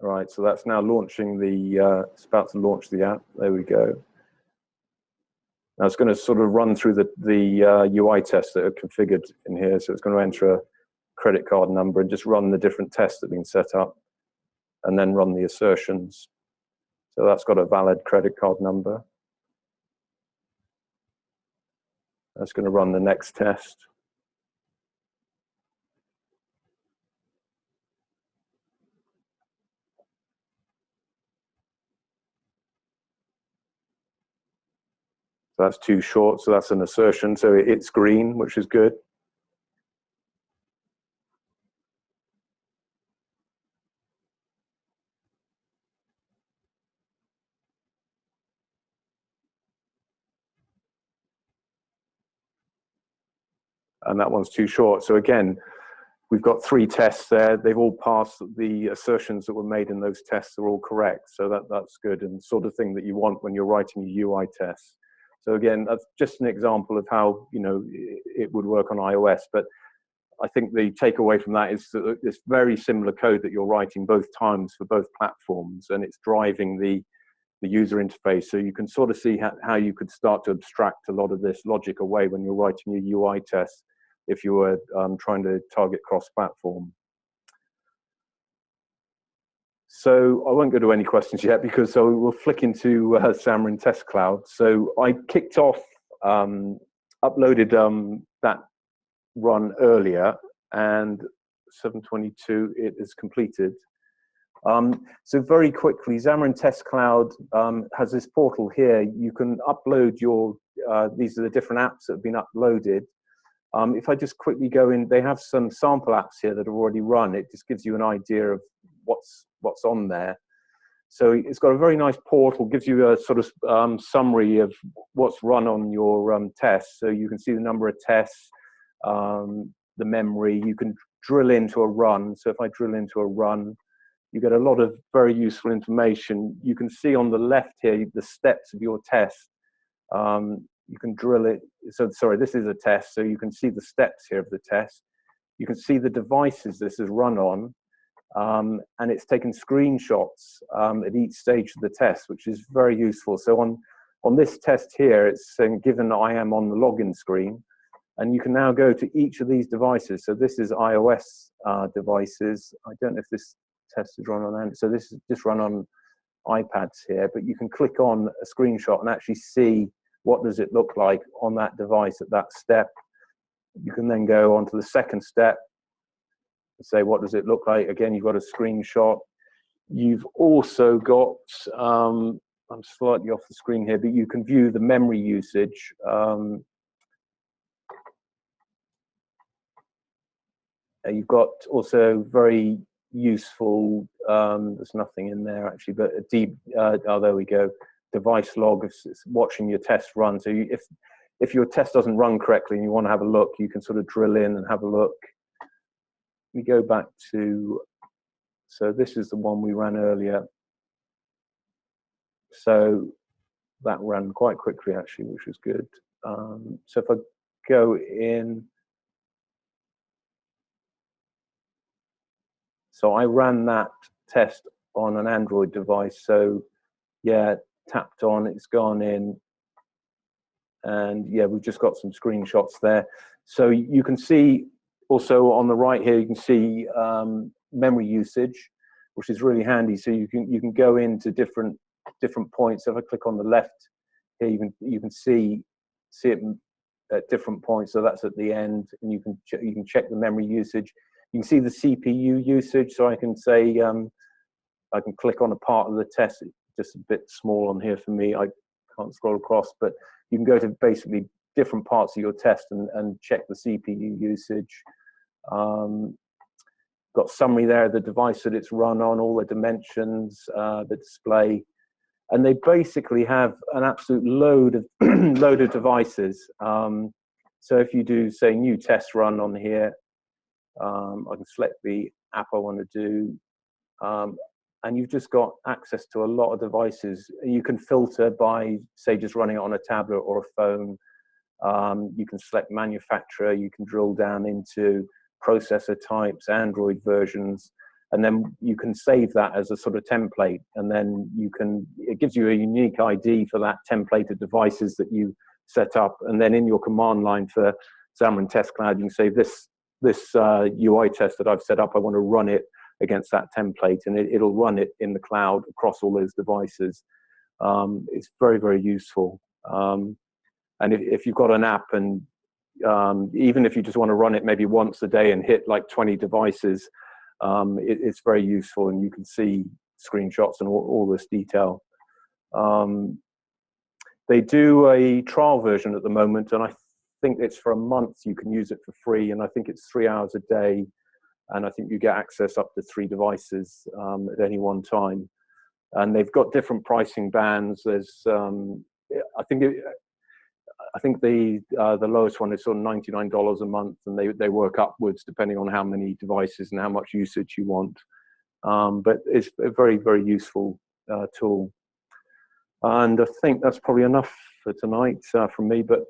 All right, so that's now launching it's about to launch the app. There we go. Now it's going to sort of run through the UI tests that are configured in here. So it's going to enter a credit card number and just run the different tests that have been set up, and then run the assertions. So that's got a valid credit card number. That's going to run the next test. So that's too short, so that's an assertion. So it's green, which is good. And that one's too short. So again, we've got 3 tests there. They've all passed. The assertions that were made in those tests are all correct. So that's good, and sort of thing that you want when you're writing a UI test. So again, that's just an example of how it would work on iOS. But I think the takeaway from that is that it's very similar code that you're writing both times for both platforms, and it's driving the user interface. So you can sort of see how you could start to abstract a lot of this logic away when you're writing your UI tests. if you were trying to target cross-platform. So I won't go to any questions yet because we'll flick into Xamarin Test Cloud. So I kicked off, uploaded that run earlier, and 7:22 it is completed. So very quickly, Xamarin Test Cloud has this portal here. You can upload your, these are the different apps that have been uploaded. If I just quickly go in, they have some sample apps here that are already run. It just gives you an idea of what's on there. So it's got a very nice portal, gives you a sort of summary of what's run on your tests. So you can see the number of tests, the memory. You can drill into a run. So if I drill into a run, you get a lot of very useful information. You can see on the left here the steps of your test. You can drill it. So sorry, this is a test. So you can see the steps here of the test. You can see the devices this is run on. And it's taken screenshots at each stage of the test, which is very useful. So on this test here, it's given I am on the login screen, and you can now go to each of these devices. So this is iOS devices. I don't know if this test is run on Android. So this is just run on iPads here, but you can click on a screenshot and actually see what does it look like on that device at that step. You can then go on to the second step, say what does it look like. Again, you've got a screenshot. You've also got, I'm slightly off the screen here, but you can view the memory usage. You've got also very useful, there's nothing in there actually, but a deep, oh, there we go, device log, watching your test run. So if your test doesn't run correctly and you want to have a look, you can sort of drill in and have a look. We go back to, so this is the one we ran earlier. So that ran quite quickly actually, which was good. So if I go in, so I ran that test on an Android device. So yeah, tapped on, it's gone in. And yeah, we've just got some screenshots there. So you can see also on the right here, you can see memory usage, which is really handy. So you can go into different points. So if I click on the left here, you can see it at different points. So that's at the end, and you can check the memory usage. You can see the CPU usage. So I can say I can click on a part of the test. It's just a bit small on here for me. I can't scroll across, but you can go to basically different parts of your test and check the CPU usage. Got summary there, the device that it's run on, all the dimensions, the display, and they basically have an absolute load of load of devices. So if you do say new test run on here, I can select the app I want to do, and you've just got access to a lot of devices. You can filter by, say, just running it on a tablet or a phone. You can select manufacturer. You can drill down into processor types, Android versions, and then you can save that as a sort of template. And then it gives you a unique ID for that template of devices that you set up. And then in your command line for Xamarin Test Cloud, you can say this UI test that I've set up, I want to run it against that template, and it'll run it in the cloud across all those devices. It's very, very useful. And if you've got an app, and even if you just want to run it maybe once a day and hit like 20 devices, it's very useful, and you can see screenshots and all this detail. They do a trial version at the moment, and I think it's for a month. You can use it for free, and I think it's 3 hours a day, and I think you get access up to 3 devices at any one time. And they've got different pricing bands. There's I think the lowest one is sort of $99 a month, and they work upwards depending on how many devices and how much usage you want. But it's a very, very useful tool. And I think that's probably enough for tonight from me. But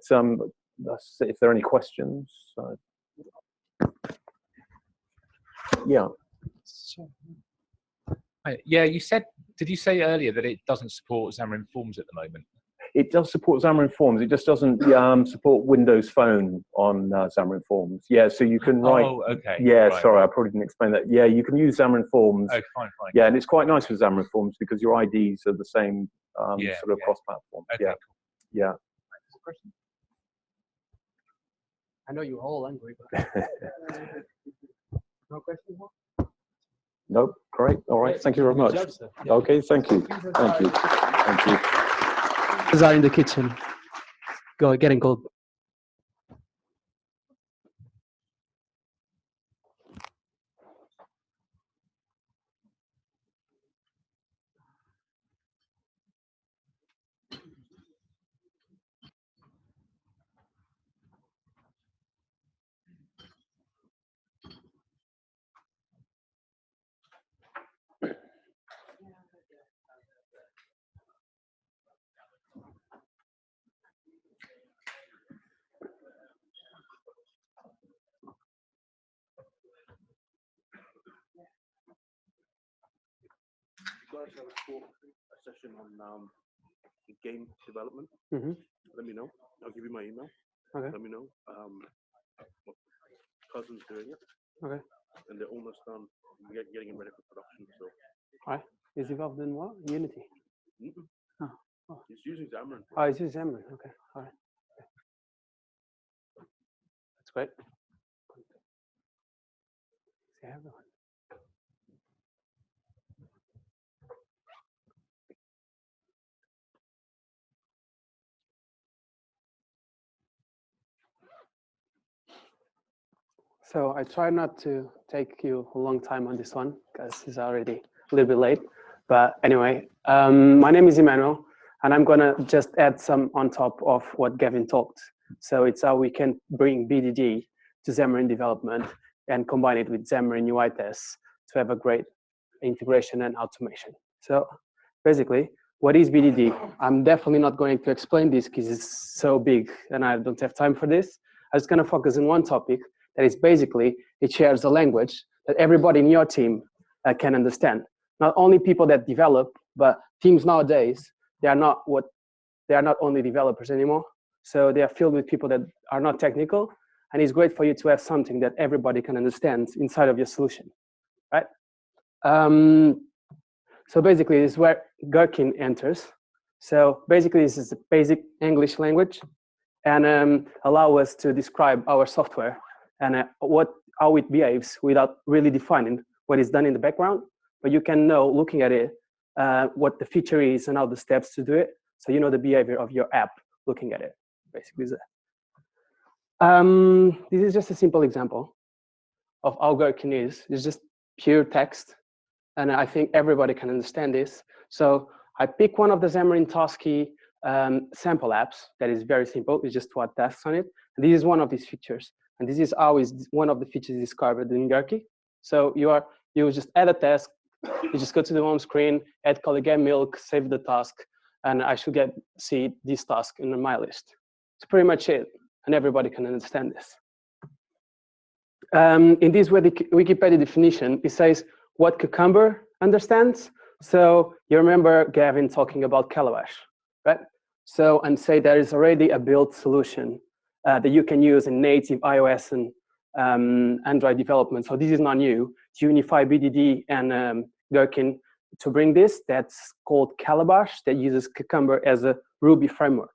let's see if there are any questions. Yeah. Yeah, you said. Did you say earlier that it doesn't support Xamarin Forms at the moment? It does support Xamarin Forms. It just doesn't support Windows Phone on Xamarin Forms. Yeah, so you can write. Oh, okay. Yeah, right. sorry, I probably didn't explain that. Yeah, you can use Xamarin Forms. Oh, fine. Yeah, and it's quite nice with Xamarin Forms because your IDs are the same sort of cross-platform. Okay, yeah, cool. yeah. I know you're all angry, but no questions more? Nope, great. All right, thank you very much. Okay, thank you. Thank you. Thank you. These are in the kitchen. Go, getting cold. You guys have a session on game development. Let me know. I'll give you my email. Okay. Let me know. My cousin's doing it. Okay. And they're almost done getting it ready for production. So. All right. Is involved in what? Unity. Oh. It's using Xamarin. Oh, it's using Xamarin. Okay. All right. That's great. See everyone. So I try not to take you a long time on this one because it's already a little bit late. But anyway, my name is Emmanuel, and I'm gonna just add some on top of what Gavin talked. So it's how we can bring BDD to Xamarin development and combine it with Xamarin UI tests to have a great integration and automation. So basically, what is BDD? I'm definitely not going to explain this because it's so big and I don't have time for this. I'm just gonna focus on one topic. That is basically, it shares a language that everybody in your team can understand. Not only people that develop, but teams nowadays, they are not only developers anymore. So they are filled with people that are not technical, and it's great for you to have something that everybody can understand inside of your solution, right? So basically, this is where Gherkin enters. So basically, this is a basic English language, and allow us to describe our software and how it behaves without really defining what is done in the background. But you can know, looking at it, what the feature is and all the steps to do it. So you know the behavior of your app looking at it, basically. This is just a simple example of how Gherkin is. It's just pure text. And I think everybody can understand this. So I pick one of the Xamarin Tosky sample apps that is very simple. It's just to add tasks on it. And this is one of these features. And this is always one of the features described in Gherkin. So you just add a task, you just go to the home screen, add colleague milk, save the task, and I should see this task in my list. It's pretty much it, and everybody can understand this. In this Wikipedia definition, it says what Cucumber understands. So you remember Gavin talking about Calabash, right? So, and say there is already a built solution that you can use in native iOS and Android development. So this is not new. To unify BDD and Gherkin to bring this, that's called Calabash, that uses Cucumber as a Ruby framework.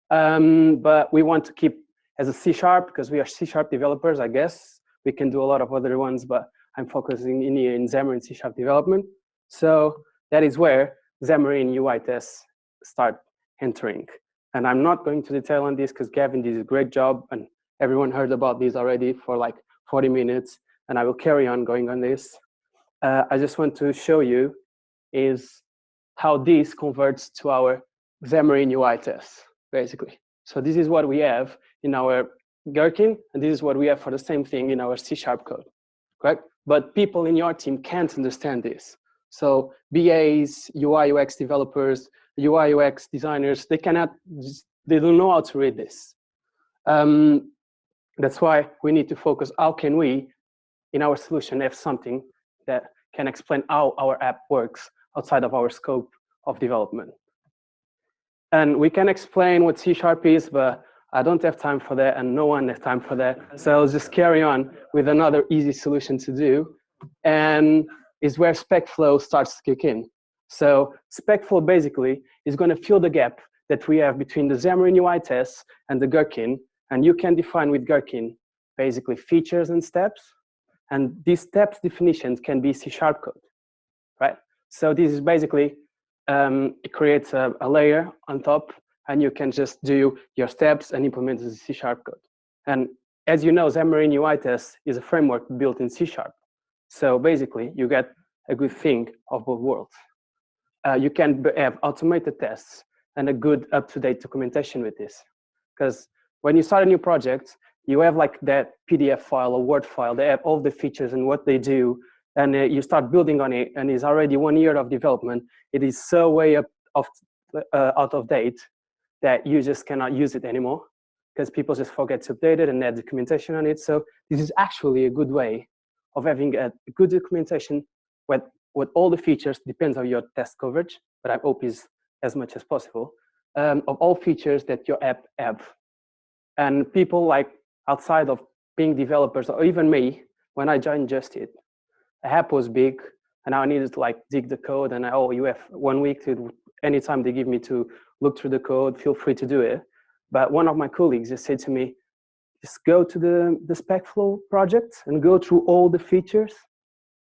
But we want to keep as a C# because we are C# developers, I guess. We can do a lot of other ones, but I'm focusing in here in Xamarin C# development. So that is where Xamarin UI tests start entering. And I'm not going to detail on this because Gavin did a great job and everyone heard about this already for like 40 minutes, and I will carry on going on this. I just want to show you is how this converts to our Xamarin UI tests, basically. So this is what we have in our Gherkin, and this is what we have for the same thing in our C# code, correct? But people in your team can't understand this. So BAs, UI UX developers, UI UX designers, they don't know how to read this. That's why we need to focus, how can we, in our solution, have something that can explain how our app works outside of our scope of development. And we can explain what C# is, but I don't have time for that, and no one has time for that. So I'll just carry on with another easy solution to do, and is where SpecFlow starts to kick in. So SpecFlow basically is going to fill the gap that we have between the Xamarin UI tests and the gherkin, and you can define with gherkin basically features and steps, and these steps definitions can be C# code, right? So this is basically, it creates a layer on top, and you can just do your steps and implement the C# code. And as you know, Xamarin UI test is a framework built in C#. So basically, you get a good thing of both worlds. You can have automated tests and a good up-to-date documentation with this. Because when you start a new project, you have like that PDF file or Word file, they have all the features and what they do, and you start building on it, and it's already 1 year of development. It is so way out of date that you just cannot use it anymore because people just forget to update it and add documentation on it. So this is actually a good way of having a good documentation with all the features, depends on your test coverage, but I hope is as much as possible, of all features that your app have. And people like outside of being developers, or even me, when I joined Just Eat, the app was big, and I needed to like dig the code, and you have 1 week to, anytime they give me to look through the code, feel free to do it. But one of my colleagues just said to me, just go to the SpecFlow project and go through all the features,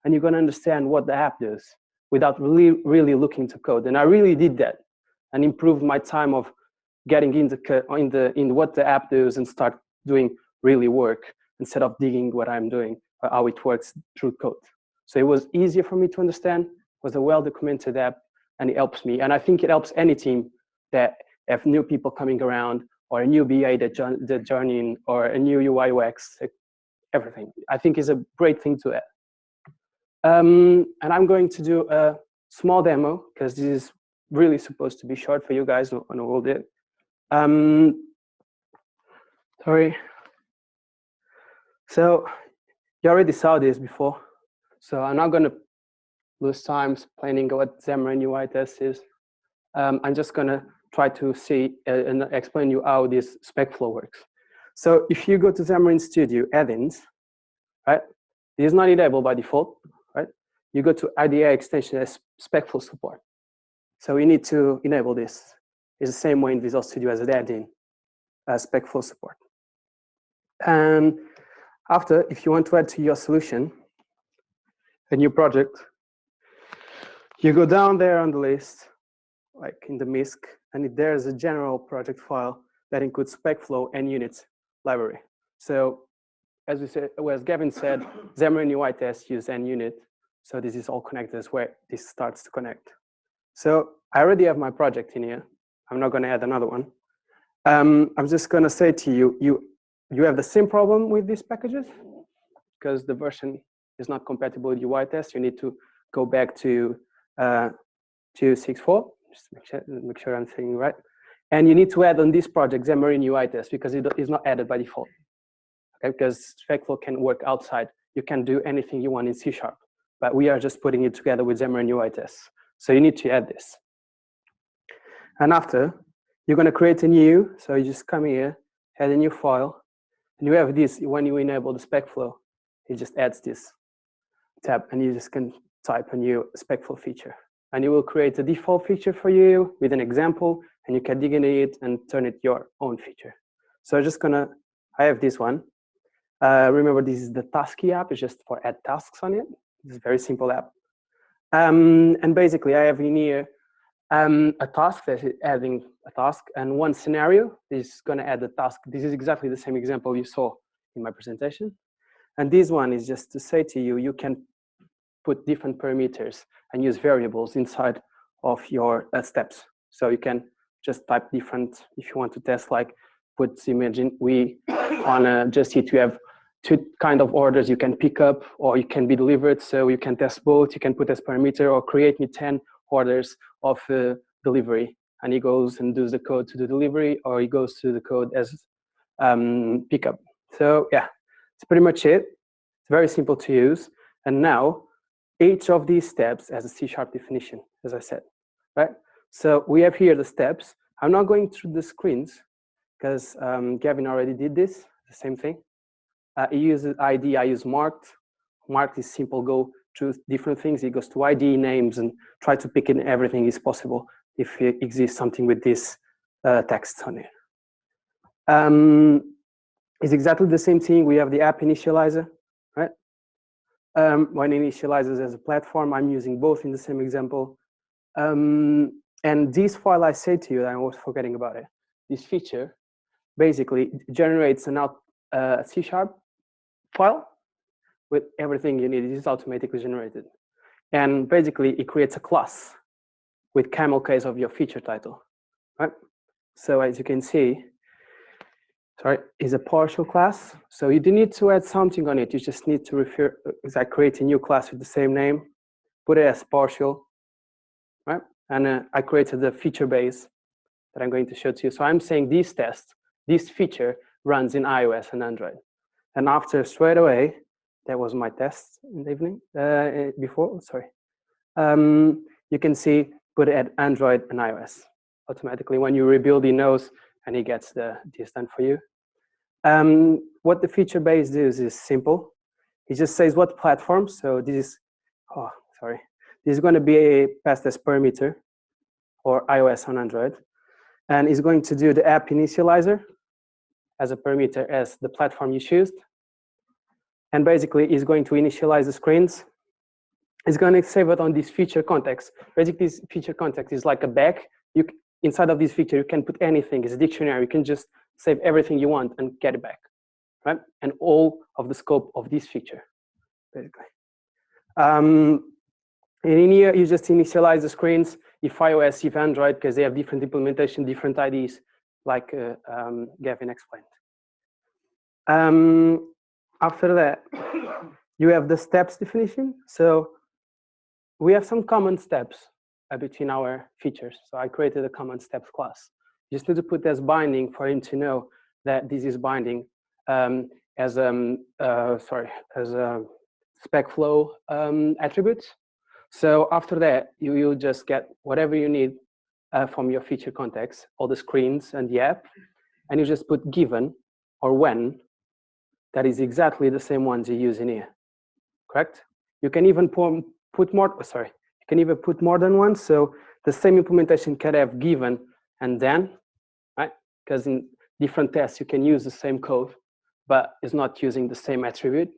and you're going to understand what the app does without really looking to code. And I really did that and improved my time of getting in what the app does and start doing really work instead of digging what I'm doing or how it works through code. So it was easier for me to understand, was a well-documented app, and it helps me. And I think it helps any team that have new people coming around, or a new BA that join in, or a new UI UX, everything. I think is a great thing to add. And I'm going to do a small demo, because this is really supposed to be short for you guys on all day. Sorry. So you already saw this before. So I'm not going to lose time explaining what Xamarin UI test is. I'm just going to try to see and explain you how this SpecFlow works. So if you go to Xamarin Studio add-ins, right, it is not enabled by default, right? You go to IDE extension as SpecFlow support. So you need to enable this. It's the same way in Visual Studio as an add-in, SpecFlow support. And after, if you want to add to your solution a new project, you go down there on the list, like in the MISC, and there's a general project file that includes SpecFlow and units library. So as Gavin said, Xamarin UI tests use NUnit. So this is all connected as where this starts to connect. So I already have my project in here. I'm not going to add another one. I'm just going to say to you, you have the same problem with these packages because the version is not compatible with UI tests. You need to go back to 2.6.4. Just make sure I'm saying it right. And you need to add on this project Xamarin UI test because it is not added by default. Okay, because SpecFlow can work outside. You can do anything you want in C#, but we are just putting it together with Xamarin UI tests. So you need to add this. And after, you're going to create a new, so you just come here, add a new file, and you have this. When you enable the SpecFlow, it just adds this tab, and you just can type a new SpecFlow feature. And it will create a default feature for you with an example, and you can dig into it and turn it your own feature. So I'm just gonna, I have this one. Remember, this is the Tasky app. It's just for add tasks on it. It's a very simple app. And basically, I have in here a task that is adding a task, and one scenario is going to add a task. This is exactly the same example you saw in my presentation. And this one is just to say to you, you can put different parameters and use variables inside of your steps. So you can just type different, if you want to test, like put, imagine we on Just Eat, you have two kind of orders you can pick up or you can be delivered. So you can test both. You can put as parameter or create me 10 orders of delivery. And he goes and does the code to the delivery, or he goes to the code as pickup. So yeah, it's pretty much it. It's very simple to use. And now each of these steps has a C# definition, as I said, right? So we have here the steps. I'm not going through the screens because Gavin already did this, the same thing. He uses ID, I use marked. Marked is simple, go through different things. He goes to ID, names, and try to pick in everything is possible if it exists something with this text on it. It's exactly the same thing. We have the app initializer, right? When it initializes as a platform, I'm using both in the same example. And this file I say to you, I was forgetting about it. This feature basically generates an C# file with everything you need. It is automatically generated. And basically, it creates a class with camel case of your feature title, right? So as you can see, is a partial class. So you don't need to add something on it. You just need to create a new class with the same name, put it as partial, right? And I created the feature base that I'm going to show to you. So I'm saying this test, this feature runs in iOS and Android. And after straight away, that was my test in the evening, before, sorry. You can see, put it at Android and iOS. Automatically, when you rebuild, he knows, and he gets this done for you. What the feature base does is simple. It just says what platform. So this is, this is going to be passed as parameter, or iOS on Android. And it's going to do the app initializer as a parameter as the platform you choose. And basically, it's going to initialize the screens. It's going to save it on this feature context. Basically, this feature context is like a bag. Inside of this feature, you can put anything. It's a dictionary. You can just save everything you want and get it back, right? And all of the scope of this feature, basically. And in here, you just initialize the screens, if iOS, if Android, because they have different implementation, different IDs, like Gavin explained. After that, you have the steps definition. So we have some common steps between our features. So I created a common steps class. You just need to put as binding for him to know that this is binding as SpecFlow attributes. So after that, you will just get whatever you need from your feature context, all the screens and the app, and you just put given or when. That is exactly the same ones you use in here, correct? You can even put more than one. So the same implementation can have given and then, right? Because in different tests, you can use the same code, but it's not using the same attribute.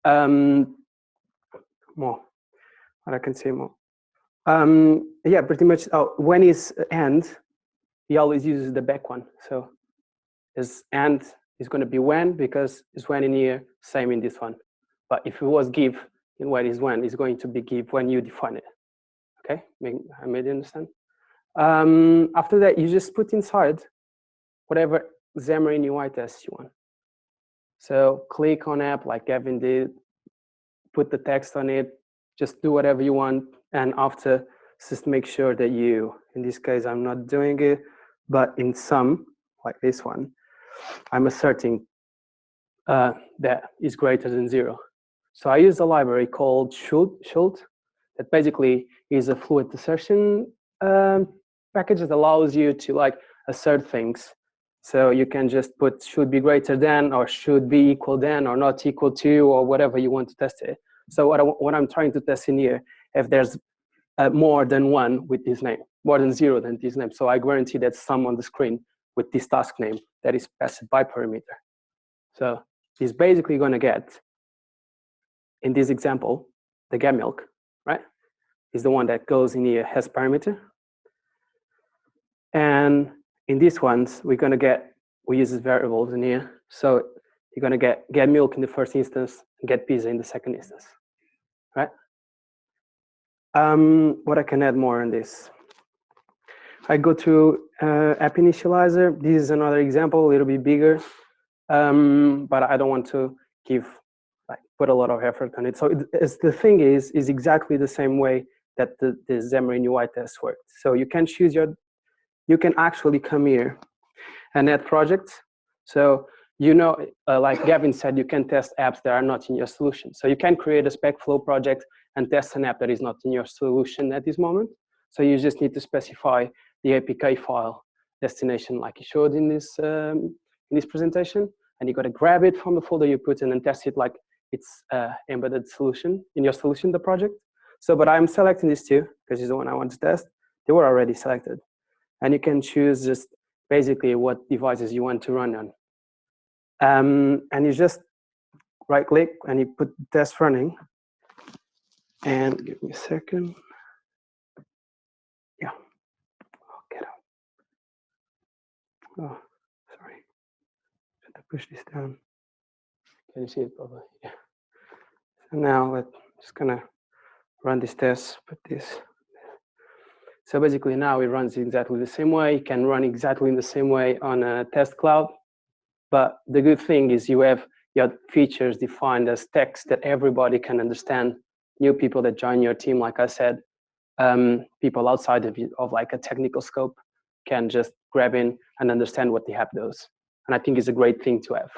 More, what I can say more. Yeah, pretty much. Oh, when is end, he always uses the back one. So is end is going to be when, because it's when in here, same in this one. But if it was give, in when is when, it's going to be give when you define it. Okay, I made you understand? After that, you just put inside whatever Xamarin UI test you want. So click on app like Gavin did, put the text on it, just do whatever you want. And after, just make sure that you, in this case, I'm not doing it, but in some, like this one, I'm asserting that is greater than 0. So I use a library called should that basically is a fluid assertion package that allows you to like assert things. So you can just put should be greater than, or should be equal than, or not equal to, or whatever you want to test it. So what I'm trying to test in here, if there's more than 1 with this name, more than 0 than this name. So I guarantee that some on the screen with this task name that is passed by parameter. So it's basically going to get, in this example, the get milk, right? Is the one that goes in here as parameter. And in these ones, we're going to get, we use variables in here. So you're going to get milk in the first instance, and get pizza in the second instance, right? What I can add more on this. I go to app initializer. This is another example, a little bit bigger, but I don't want to put a lot of effort on it. So the thing is exactly the same way that the Xamarin UI test worked. So you can choose you can actually come here and add projects. So like Gavin said, you can test apps that are not in your solution. So you can create a SpecFlow project and test an app that is not in your solution at this moment. So you just need to specify the APK file destination like you showed in this presentation, and you got to grab it from the folder you put in and test it like it's embedded solution in your solution, the project. So, but I'm selecting these two because it's the one I want to test. They were already selected. And you can choose just basically what devices you want to run on. And you just right click and you put test running. And give me a second. Yeah. Oh, get out. Oh, sorry. Should I push this down? Can you see it probably? Yeah. So now let's just gonna run this test, put this. So basically now it runs exactly the same way. It can run exactly in the same way on a test cloud. But the good thing is you have your features defined as text that everybody can understand. New people that join your team, like I said, people outside of like a technical scope can just grab in and understand what the app does. And I think it's a great thing to have,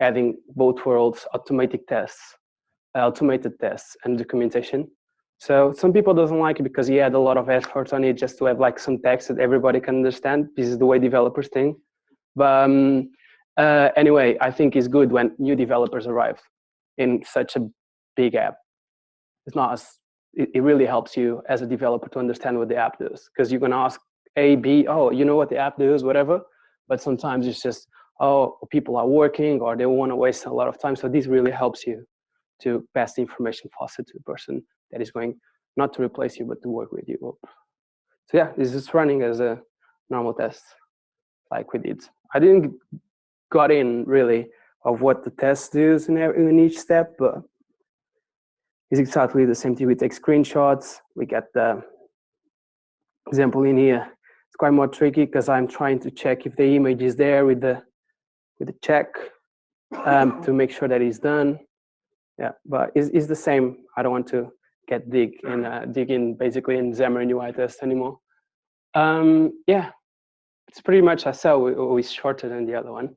adding both worlds, automated tests and documentation. So some people doesn't like it because he had a lot of effort on it just to have like some text that everybody can understand. This is the way developers think. But anyway, I think it's good when new developers arrive in such a big app. It's not as, it really helps you as a developer to understand what the app does, because you're gonna ask A, B, oh, you know what the app does, whatever. But sometimes it's just, oh, people are working or they want to waste a lot of time. So this really helps you to pass the information faster to the person that is going not to replace you, but to work with you. So yeah, this is running as a normal test like we did. I didn't got in really of what the test does in each step, but it's exactly the same thing. We take screenshots, we get the example in here. It's quite more tricky because I'm trying to check if the image is there with the check to make sure that it's done. Yeah, but it's the same. I don't want to dig in basically in Xamarin UI test anymore. Yeah, it's pretty much I saw we shorter than the other one.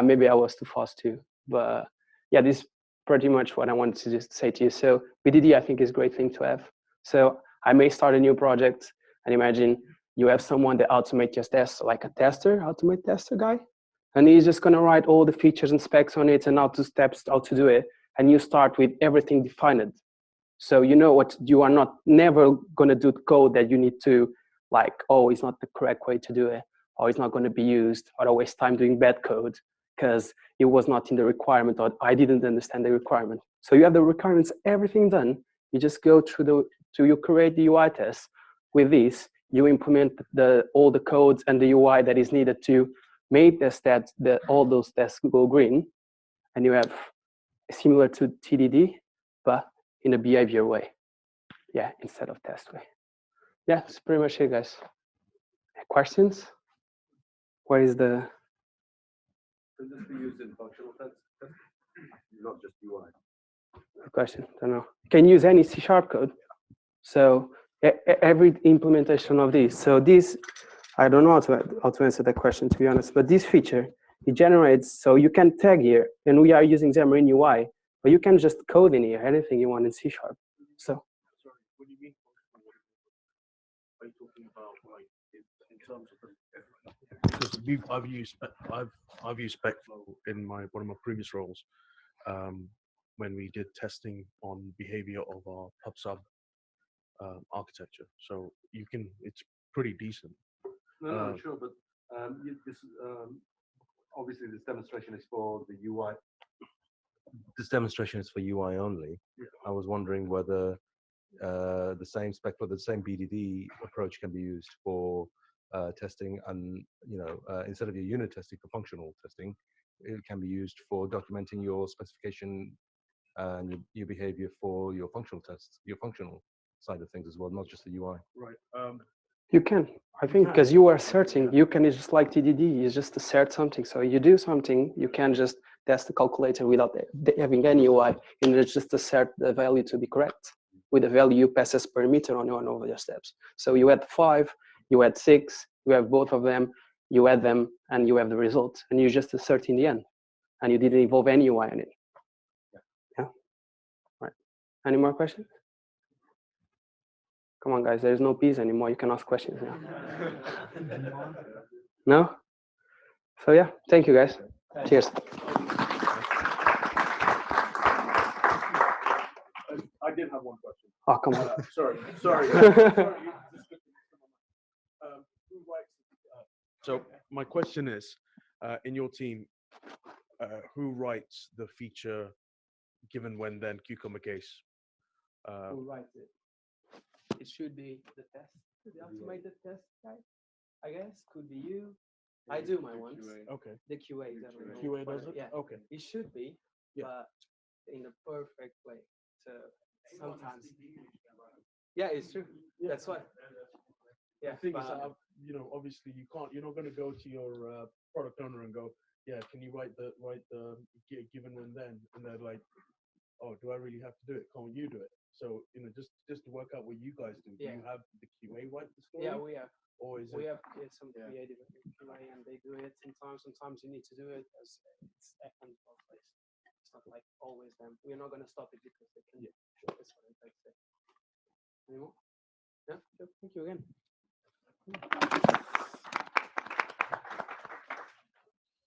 Maybe I was too fast too, but yeah, this is pretty much what I wanted to just say to you. So BDD I think is a great thing to have. So I may start a new project and imagine you have someone that automates your tests, like a tester, automate tester guy, and he's just gonna write all the features and specs on it and how to do it. And you start with everything defined. So you know what you are never going to do code that you need to like, oh, it's not the correct way to do it, or it's not going to be used, or I waste time doing bad code because it was not in the requirement, or I didn't understand the requirement. So you have the requirements, everything done. You just go through you create the UI test. With this, you implement all the codes and the UI that is needed to make all those tests go green, and you have similar to TDD, but in a behavior way. Yeah, instead of test way. Yeah, that's pretty much it, guys. Questions? What is the... Can this be used in functional tests, not just UI? Good question, don't know. You can use any C# code. So every implementation of this. So this, I don't know how to answer that question, to be honest, but this feature, it generates, so you can tag here, and we are using Xamarin UI, but you can just code in here anything you want in C#. So. Sorry, what do you mean? Are you talking about like in terms of because I've used SpecFlow in one of my previous roles when we did testing on behavior of our PubSub architecture. So it's pretty decent. No, sure, but obviously this demonstration is for the UI. This demonstration is for UI only. Yeah. I was wondering whether the same SpecFlow, the same BDD approach can be used for testing, and instead of your unit testing for functional testing, it can be used for documenting your specification and your behavior for your functional tests, your functional side of things as well, not just the UI. Right. You can, I think, because you are asserting, you can just like TDD, you just assert something. So you do something, you can just test the calculator without having any UI, and just assert the value to be correct with the value you pass as parameter on one of your steps. So you had 5, you had 6, you have both of them, you add them, and you have the result, and you just assert in the end, and you didn't involve any UI in it. Yeah. Right. Any more questions? Come on, guys, there's no peace anymore. You can ask questions now. No? So yeah, thank you guys. Cheers. I did have one question. Oh, come on. Sorry. Who writes? So my question is, in your team, who writes the feature given when then cucumber case? Who writes it? It should be the test, the automated test guy, I guess. Could be you. I do my ones. Okay. The QA is QA does it? Yeah. Okay. It should be, Yeah. but in the perfect way. So sometimes. Yeah, it's true. Yeah. That's why. Yeah. The thing is, but- obviously you're not going to go to your product owner and go, yeah, can you write the given when then? And they're like, oh, do I really have to do it? Can't you do it? So, just to work out what you guys do. Yeah. Do you have the QA write the story? Yeah, we have. Or is We it? have some creative QA and they do it sometimes. Sometimes you need to do it as it's and both ways. It's not like always them. We're not gonna stop it because they can. Yeah, sure. That's what it takes. Anymore? Yeah. Sure. Thank you again.